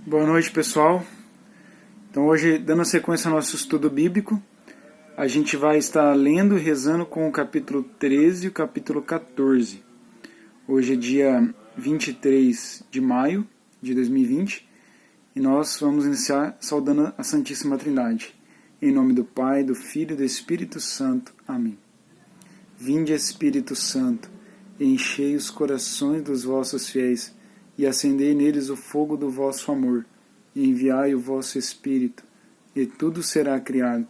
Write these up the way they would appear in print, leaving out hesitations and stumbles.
Boa noite, pessoal. Então hoje, dando sequência ao nosso estudo bíblico, a gente vai estar lendo e rezando com o capítulo 13 e o capítulo 14. Hoje é dia 23 de maio de 2020 e nós vamos iniciar saudando a Santíssima Trindade. Em nome do Pai, do Filho e do Espírito Santo. Amém. Vinde, Espírito Santo, e enchei os corações dos vossos fiéis, e acendei neles o fogo do vosso amor, e enviai o vosso Espírito, e tudo será criado,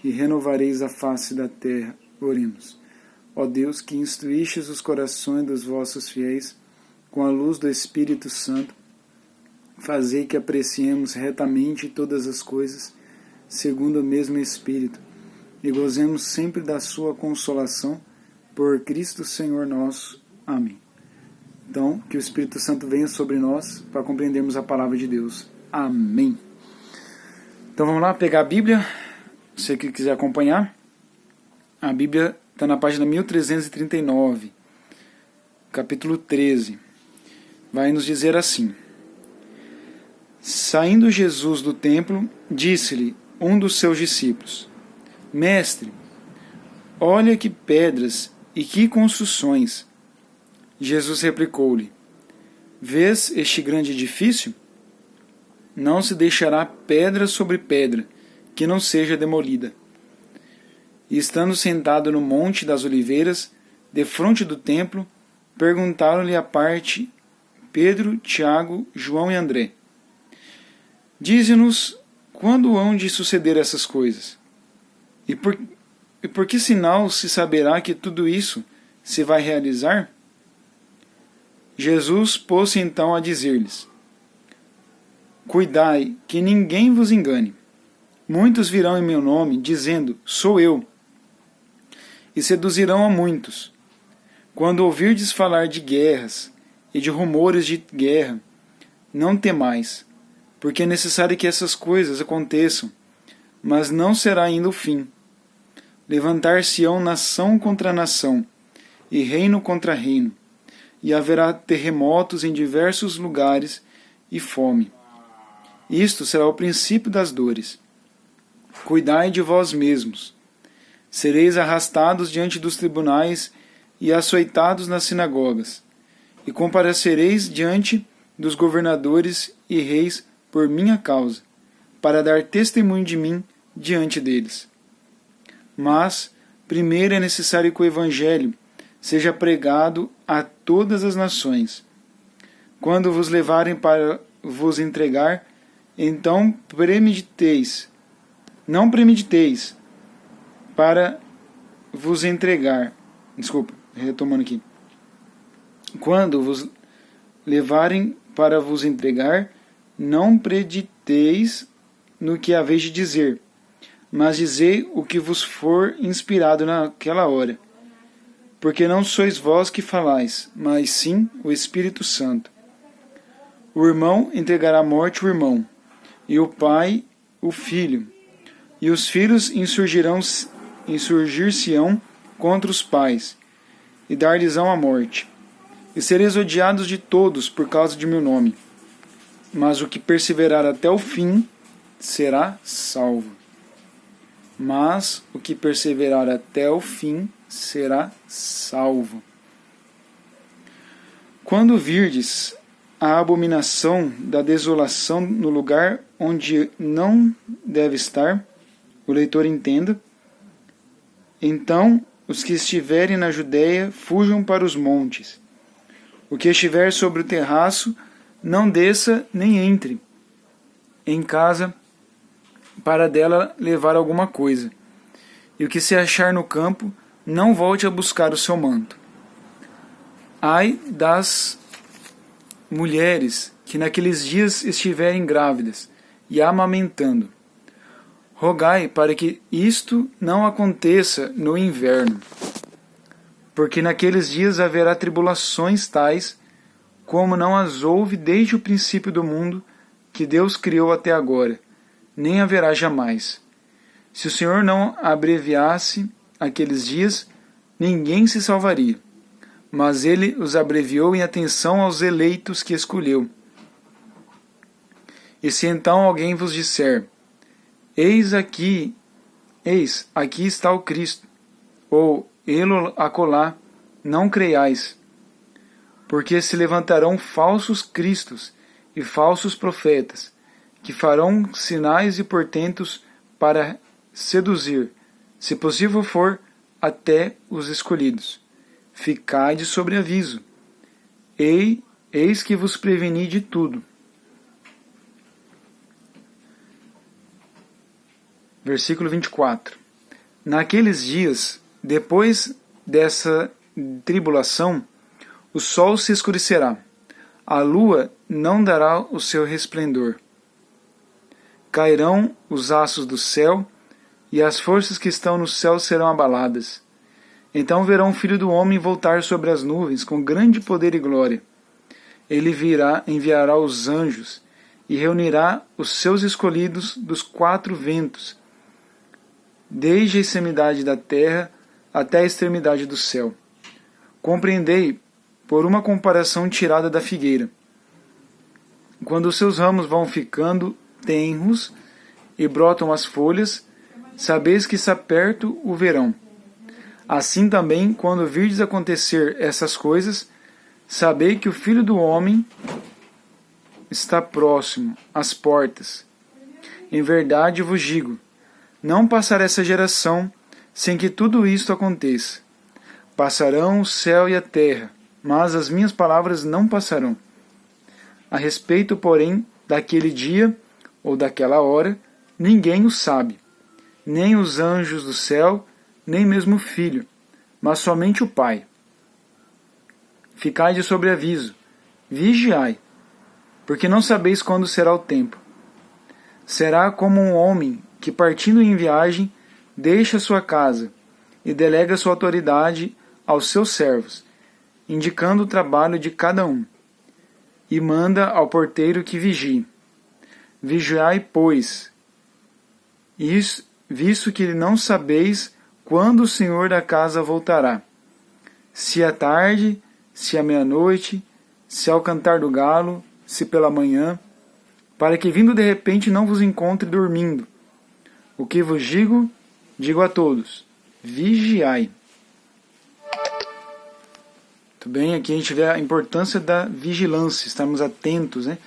e renovareis a face da terra. Oremos. Ó Deus, que instruístes os corações dos vossos fiéis, com a luz do Espírito Santo, fazei que apreciemos retamente todas as coisas, segundo o mesmo Espírito, e gozemos sempre da sua consolação, por Cristo Senhor nosso. Amém. Então, que o Espírito Santo venha sobre nós para compreendermos a palavra de Deus. Amém. Então vamos lá pegar a Bíblia. Você que quiser acompanhar, a Bíblia está na página 1339, capítulo 13. Vai nos dizer assim: Saindo Jesus do templo, disse-lhe um dos seus discípulos: Mestre, olha que pedras e que construções. Jesus replicou-lhe: Vês este grande edifício? Não se deixará pedra sobre pedra, que não seja demolida. E estando sentado no Monte das Oliveiras, defronte do templo, perguntaram-lhe à parte Pedro, Tiago, João e André: Dize-nos, quando hão de suceder essas coisas? E por que sinal se saberá que tudo isso se vai realizar? Jesus pôs-se então a dizer-lhes: Cuidai que ninguém vos engane. Muitos virão em meu nome, dizendo: Sou eu, e seduzirão a muitos. Quando ouvirdes falar de guerras e de rumores de guerra, não temais, porque é necessário que essas coisas aconteçam, mas não será ainda o fim. Levantar-se-ão nação contra nação, e reino contra reino, e haverá terremotos em diversos lugares e fome. Isto será o princípio das dores. Cuidai de vós mesmos. Sereis arrastados diante dos tribunais e açoitados nas sinagogas, e comparecereis diante dos governadores e reis por minha causa, para dar testemunho de mim diante deles. Mas, primeiro é necessário que o Evangelho seja pregado a todas as nações. Quando vos levarem para vos entregar, então não premediteis para vos entregar. Retomando aqui. Quando vos levarem para vos entregar, não prediteis no que haveis de dizer, mas dizei o que vos for inspirado naquela hora. Porque não sois vós que falais, mas sim o Espírito Santo. O irmão entregará à morte o irmão, e o pai o filho, e os filhos insurgir-se-ão contra os pais, e dar-lhes-ão a morte. E sereis odiados de todos por causa de meu nome. Mas o que perseverar até o fim será salvo. Mas o que perseverar até o fim será salvo. Quando virdes a abominação da desolação no lugar onde não deve estar, o leitor entenda, então os que estiverem na Judéia fujam para os montes. O que estiver sobre o terraço, não desça nem entre em casa para dela levar alguma coisa. E o que se achar no campo, não volte a buscar o seu manto. Ai das mulheres que naqueles dias estiverem grávidas e amamentando. Rogai para que isto não aconteça no inverno, porque naqueles dias haverá tribulações tais como não as houve desde o princípio do mundo que Deus criou até agora, nem haverá jamais. Se o Senhor não abreviasse aqueles dias, ninguém se salvaria. Mas ele os abreviou em atenção aos eleitos que escolheu. E se então alguém vos disser, eis, aqui está o Cristo, ou ele acolá, não creiais, porque se levantarão falsos cristos e falsos profetas, que farão sinais e portentos para seduzir, se possível for, até os escolhidos. Ficai de sobreaviso. Eis que vos preveni de tudo. Versículo 24. Naqueles dias, depois dessa tribulação, o sol se escurecerá, a lua não dará o seu resplendor. Cairão os astros do céu, e as forças que estão no céu serão abaladas. Então verão o Filho do Homem voltar sobre as nuvens com grande poder e glória. Ele enviará os anjos e reunirá os seus escolhidos dos quatro ventos, desde a extremidade da terra até a extremidade do céu. Compreendei por uma comparação tirada da figueira. Quando os seus ramos vão ficando tenros e brotam as folhas, sabeis que está perto o verão. Assim também, quando virdes acontecer essas coisas, sabei que o Filho do Homem está próximo, às portas. Em verdade vos digo, não passará essa geração sem que tudo isto aconteça. Passarão o céu e a terra, mas as minhas palavras não passarão. A respeito, porém, daquele dia ou daquela hora, ninguém o sabe, nem os anjos do céu, nem mesmo o Filho, mas somente o Pai. Ficai de sobreaviso, vigiai, porque não sabeis quando será o tempo. Será como um homem que, partindo em viagem, deixa sua casa e delega sua autoridade aos seus servos, indicando o trabalho de cada um, e manda ao porteiro que vigie. Vigiai, pois, visto que não sabeis quando o Senhor da casa voltará, se à tarde, se à meia-noite, se ao cantar do galo, se pela manhã, para que vindo de repente não vos encontre dormindo. O que vos digo, digo a todos, vigiai. Muito bem, aqui a gente vê a importância da vigilância, estarmos atentos, né?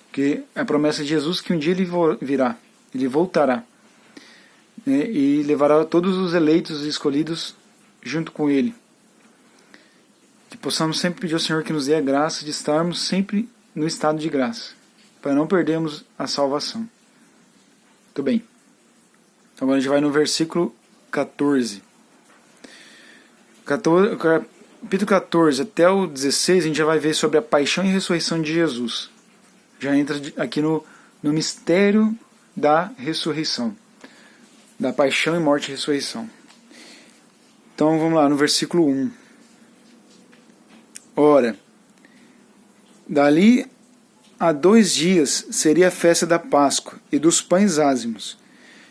Porque a promessa de Jesus é que um dia ele virá, ele voltará, né? E levará todos os eleitos e escolhidos junto com ele. Que possamos sempre pedir ao Senhor que nos dê a graça de estarmos sempre no estado de graça, para não perdermos a salvação. Muito bem. Então agora a gente vai no versículo 14. Capítulo 14 até o 16 a gente já vai ver sobre a paixão e ressurreição de Jesus. Já entra aqui no mistério da ressurreição, da paixão e morte e ressurreição. Então vamos lá, no versículo 1. Ora, dali a 2 dias seria a festa da Páscoa e dos pães ázimos.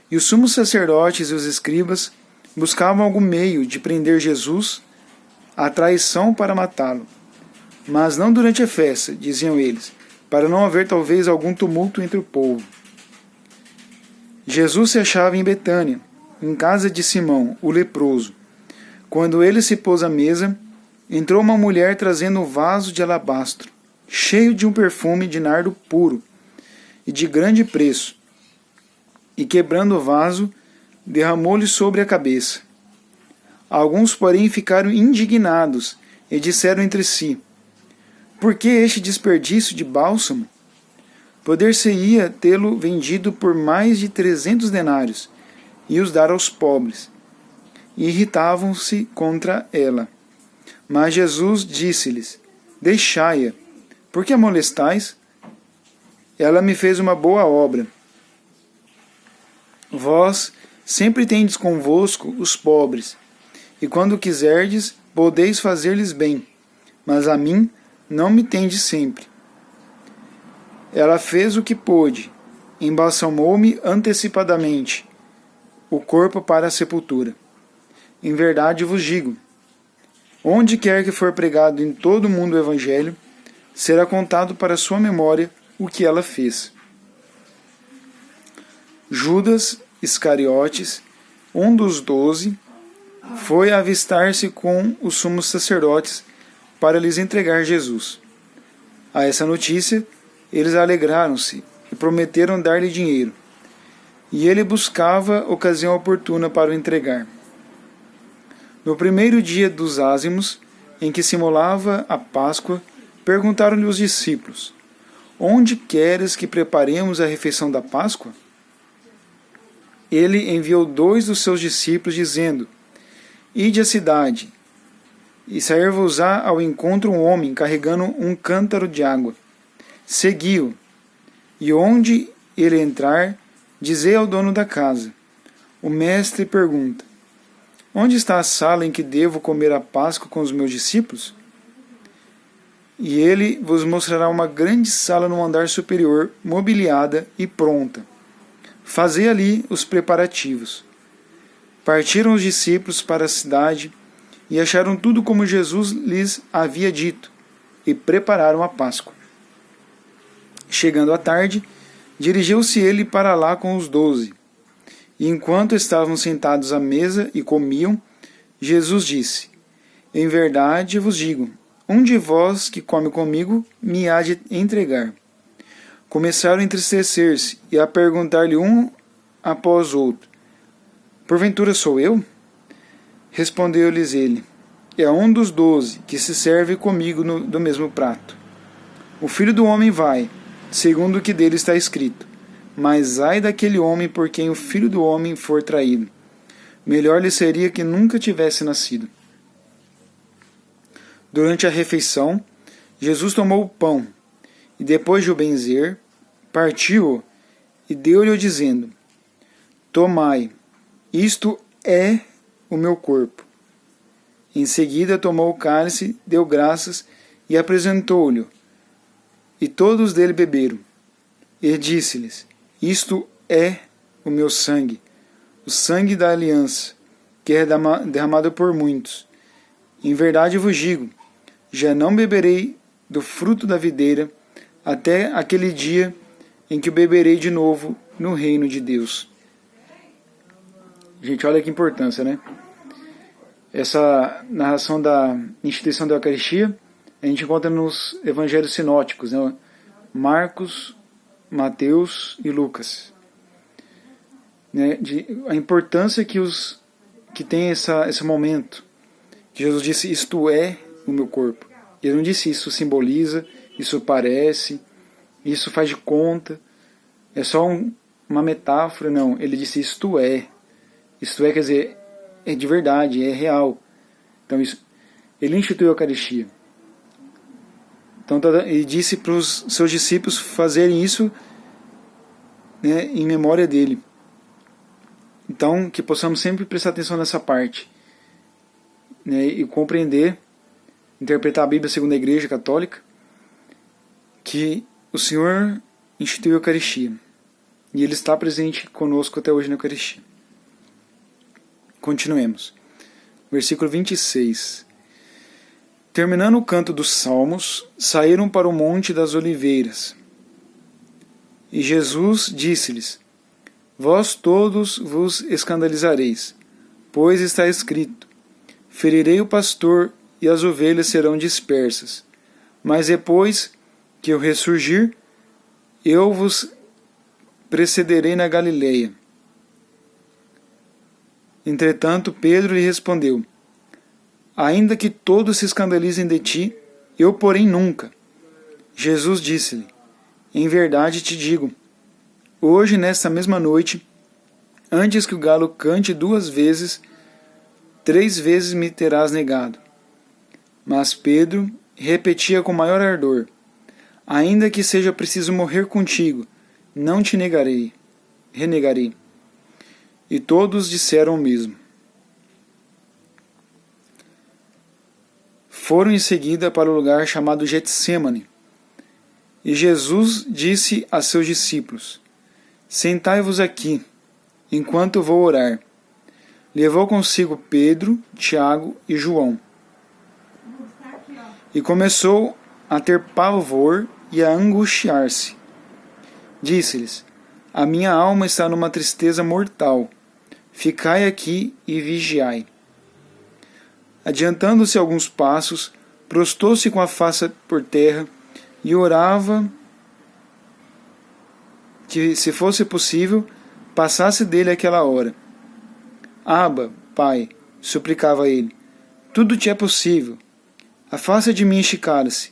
E os sumos sacerdotes e os escribas buscavam algum meio de prender Jesus à traição para matá-lo. Mas não durante a festa, diziam eles, para não haver talvez algum tumulto entre o povo. Jesus se achava em Betânia, em casa de Simão, o leproso. Quando ele se pôs à mesa, entrou uma mulher trazendo um vaso de alabastro, cheio de um perfume de nardo puro e de grande preço, e quebrando o vaso, derramou-lhe sobre a cabeça. Alguns, porém, ficaram indignados e disseram entre si, por que este desperdício de bálsamo? Poder-se-ia tê-lo vendido por mais de 300 denários e os dar aos pobres. E irritavam-se contra ela. Mas Jesus disse-lhes, deixai-a, por que a molestais? Ela me fez uma boa obra. Vós sempre tendes convosco os pobres, e quando quiserdes, podeis fazer-lhes bem, mas a mim não me tendes sempre. Ela fez o que pôde, embalsamou-me antecipadamente o corpo para a sepultura. Em verdade vos digo, onde quer que for pregado em todo o mundo o Evangelho, será contado para sua memória o que ela fez. Judas Iscariotes, um dos 12, foi avistar-se com os sumos sacerdotes para lhes entregar Jesus. A essa notícia, eles alegraram-se e prometeram dar-lhe dinheiro. E ele buscava ocasião oportuna para o entregar. No primeiro dia dos ázimos, em que simulava a Páscoa, perguntaram-lhe os discípulos: Onde queres que preparemos a refeição da Páscoa? Ele enviou 2 dos seus discípulos, dizendo: Ide à cidade, e sair-vos-á ao encontro um homem carregando um cântaro de água. Segui-o, e onde ele entrar, dizei ao dono da casa: O mestre pergunta: Onde está a sala em que devo comer a Páscoa com os meus discípulos? E ele vos mostrará uma grande sala no andar superior, mobiliada e pronta. Fazei ali os preparativos. Partiram os discípulos para a cidade e acharam tudo como Jesus lhes havia dito, e prepararam a Páscoa. Chegando à tarde, dirigiu-se ele para lá com os 12. E enquanto estavam sentados à mesa e comiam, Jesus disse: Em verdade vos digo, um de vós que come comigo me há de entregar. Começaram a entristecer-se e a perguntar-lhe um após outro: Porventura sou eu? Respondeu-lhes ele: É um dos 12 que se serve comigo do mesmo prato. O Filho do Homem vai, segundo o que dele está escrito. Mas ai daquele homem por quem o Filho do Homem for traído. Melhor lhe seria que nunca tivesse nascido. Durante a refeição, Jesus tomou o pão, e depois de o benzer, partiu-o e deu-lhe dizendo: Tomai, isto é o meu corpo. Em seguida tomou o cálice, deu graças e apresentou-lhe, e todos dele beberam. E disse-lhes: Isto é o meu sangue, o sangue da aliança, que é derramado por muitos. Em verdade vos digo, já não beberei do fruto da videira, até aquele dia em que o beberei de novo no reino de Deus. Gente, olha que importância, né? Essa narração da instituição da Eucaristia a gente encontra nos evangelhos sinóticos, né? Marcos, Mateus e Lucas. Né? A importância que tem esse momento. Que Jesus disse: Isto é o meu corpo. Ele não disse isso simboliza, isso parece, isso faz de conta, é só uma metáfora, não. Ele disse: Isto é. Isto é, quer dizer, é de verdade, é real. Então, ele instituiu a Eucaristia. Então, ele disse para os seus discípulos fazerem isso, né, em memória dele. Então, que possamos sempre prestar atenção nessa parte, né, e compreender, interpretar a Bíblia segundo a Igreja Católica, que o Senhor instituiu a Eucaristia. E Ele está presente conosco até hoje na Eucaristia. Continuemos. Versículo 26. Terminando o canto dos salmos, saíram para o Monte das Oliveiras. E Jesus disse-lhes: Vós todos vos escandalizareis, pois está escrito: Ferirei o pastor e as ovelhas serão dispersas. Mas depois que eu ressurgir, eu vos precederei na Galileia. Entretanto, Pedro lhe respondeu: Ainda que todos se escandalizem de ti, eu porém nunca. Jesus disse-lhe: Em verdade te digo, hoje nesta mesma noite, antes que o galo cante 2 vezes, 3 vezes me terás negado. Mas Pedro repetia com maior ardor: Ainda que seja preciso morrer contigo, não te renegarei. E todos disseram o mesmo. Foram em seguida para o lugar chamado Getsêmani. E Jesus disse a seus discípulos: Sentai-vos aqui, enquanto vou orar. Levou consigo Pedro, Tiago e João. E começou a ter pavor e a angustiar-se. Disse-lhes: A minha alma está numa tristeza mortal. Ficai aqui e vigiai. Adiantando-se alguns passos, prostou-se com a face por terra e orava que, se fosse possível, passasse dele aquela hora. Abba, Pai, suplicava ele, tudo te é possível. Afasta de mim este cálice.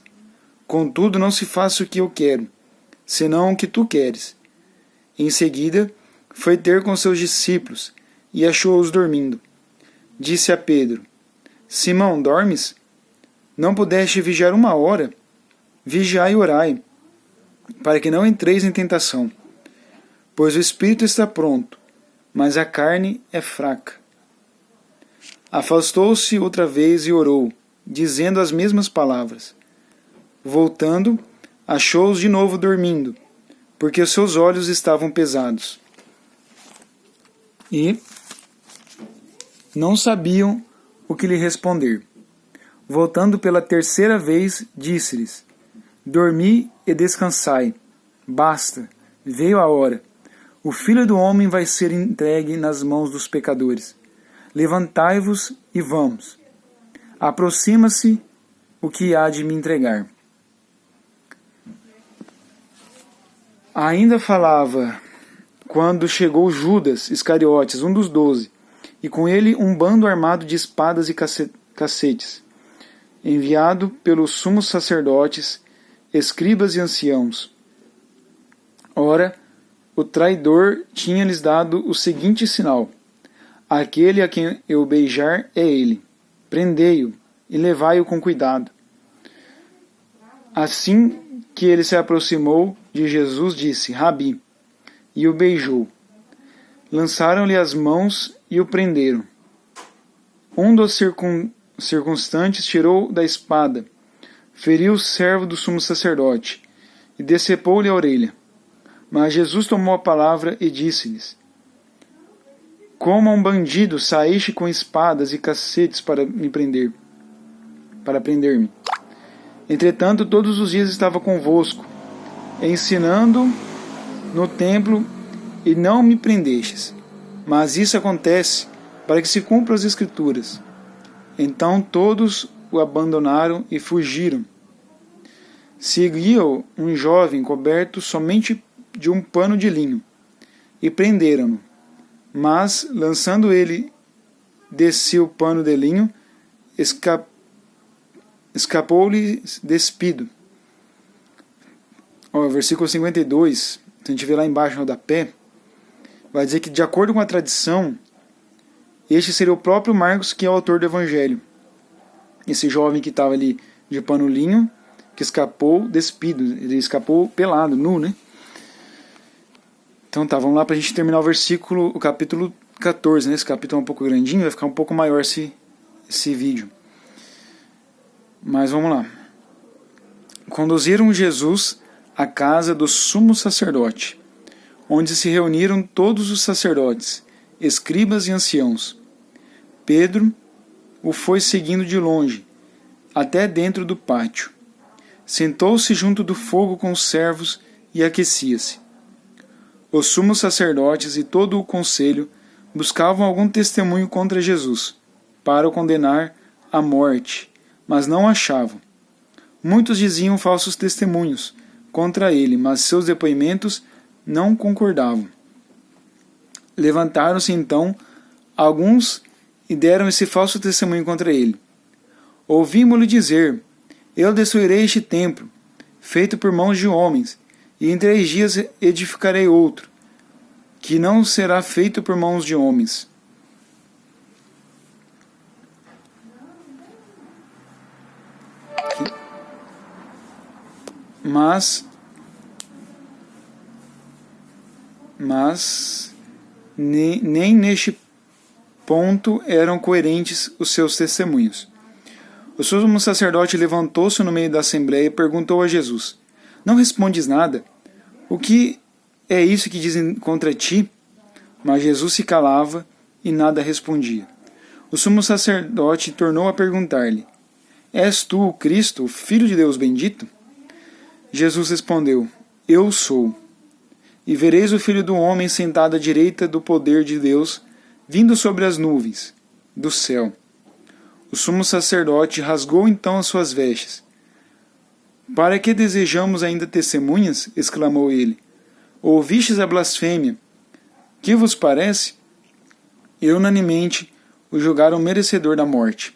Contudo, não se faça o que eu quero, senão o que tu queres. Em seguida, foi ter com seus discípulos e achou-os dormindo. Disse a Pedro, Simão, dormes? Não pudeste vigiar 1 hora? Vigiai e orai, para que não entreis em tentação. Pois o espírito está pronto, mas a carne é fraca. Afastou-se outra vez e orou, dizendo as mesmas palavras. Voltando, achou-os de novo dormindo, porque os seus olhos estavam pesados. E não sabiam o que lhe responder. Voltando pela 3ª vez, disse-lhes, dormi e descansai. Basta, veio a hora. O Filho do Homem vai ser entregue nas mãos dos pecadores. Levantai-vos e vamos. Aproxima-se o que há de me entregar. Ainda falava quando chegou Judas Iscariotes, um dos 12, e com ele um bando armado de espadas e cacetes, enviado pelos sumos sacerdotes, escribas e anciãos. Ora, o traidor tinha-lhes dado o seguinte sinal: aquele a quem eu beijar é ele. Prendei-o e levai-o com cuidado. Assim que ele se aproximou de Jesus, disse, Rabi, e o beijou. Lançaram-lhe as mãos e o prenderam. Um dos circunstantes tirou da espada, feriu o servo do sumo sacerdote e decepou-lhe a orelha. Mas Jesus tomou a palavra e disse-lhes, como um bandido saíste com espadas e cacetes para prender-me. Entretanto, todos os dias estava convosco, ensinando no templo, e não me prendestes. Mas isso acontece para que se cumpram as Escrituras. Então todos o abandonaram e fugiram. Seguiu um jovem coberto somente de um pano de linho, e prenderam-no. Mas, lançando ele desse o pano de linho, escapou-lhe despido. Versículo 52, se a gente vê lá embaixo no rodapé, vai dizer que, de acordo com a tradição, este seria o próprio Marcos que é o autor do Evangelho. Esse jovem que estava ali de pano linho, que escapou despido, ele escapou pelado, nu, né? Então tá, vamos lá para a gente terminar o capítulo 14, né? Esse capítulo é um pouco grandinho, vai ficar um pouco maior esse vídeo. Mas vamos lá. Conduziram Jesus à casa do sumo sacerdote, onde se reuniram todos os sacerdotes, escribas e anciãos. Pedro o foi seguindo de longe, até dentro do pátio. Sentou-se junto do fogo com os servos e aquecia-se. Os sumos sacerdotes e todo o conselho buscavam algum testemunho contra Jesus, para o condenar à morte, mas não achavam. Muitos diziam falsos testemunhos contra ele, mas seus depoimentos não concordavam. Levantaram-se então alguns e deram esse falso testemunho contra ele. Ouvimos-lhe dizer, eu destruirei este templo, feito por mãos de homens, e em 3 dias edificarei outro, que não será feito por mãos de homens. Mas nem neste ponto eram coerentes os seus testemunhos. O sumo sacerdote levantou-se no meio da assembleia e perguntou a Jesus, não respondes nada? O que é isso que dizem contra ti? Mas Jesus se calava e nada respondia. O sumo sacerdote tornou a perguntar-lhe, és tu o Cristo, o Filho de Deus bendito? Jesus respondeu, eu sou. E vereis o Filho do Homem sentado à direita do poder de Deus, vindo sobre as nuvens do céu. O sumo sacerdote rasgou então as suas vestes. Para que desejamos ainda testemunhas? Exclamou ele. Ouvistes a blasfêmia? Que vos parece? E unanimemente o julgaram merecedor da morte.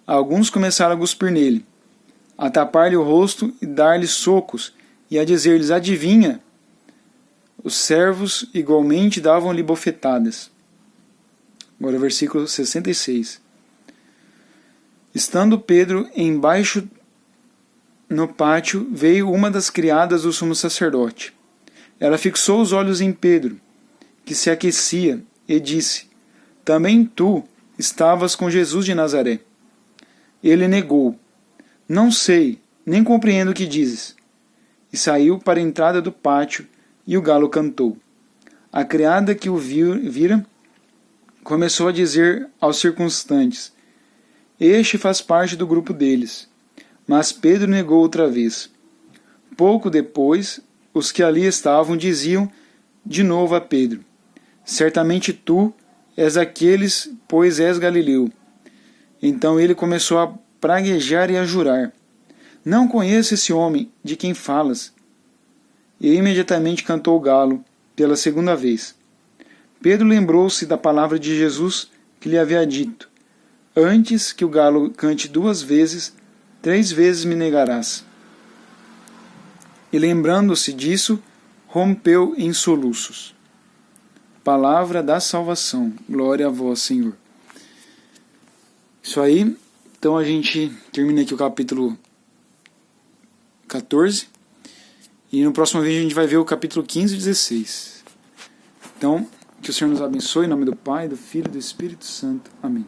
Alguns começaram a cuspir nele, a tapar-lhe o rosto e dar-lhe socos, e a dizer-lhes: adivinha? Os servos igualmente davam-lhe bofetadas. Agora o versículo 66. Estando Pedro embaixo no pátio, veio uma das criadas do sumo sacerdote. Ela fixou os olhos em Pedro, que se aquecia, e disse: também tu estavas com Jesus de Nazaré. Ele negou: não sei, nem compreendo o que dizes. E saiu para a entrada do pátio, e o galo cantou. A criada que o vira começou a dizer aos circunstantes: este faz parte do grupo deles. Mas Pedro negou outra vez. Pouco depois, os que ali estavam diziam de novo a Pedro: certamente tu és aqueles, pois és Galileu. Então ele começou a praguejar e a jurar: não conheço esse homem de quem falas. E imediatamente cantou o galo pela segunda vez. Pedro lembrou-se da palavra de Jesus que lhe havia dito: antes que o galo cante 2 vezes, 3 vezes me negarás. E lembrando-se disso, rompeu em soluços. Palavra da salvação. Glória a vós, Senhor. Isso aí. Então a gente termina aqui o capítulo 14. E no próximo vídeo a gente vai ver o capítulo 15 e 16. Então, que o Senhor nos abençoe em nome do Pai, do Filho e do Espírito Santo. Amém.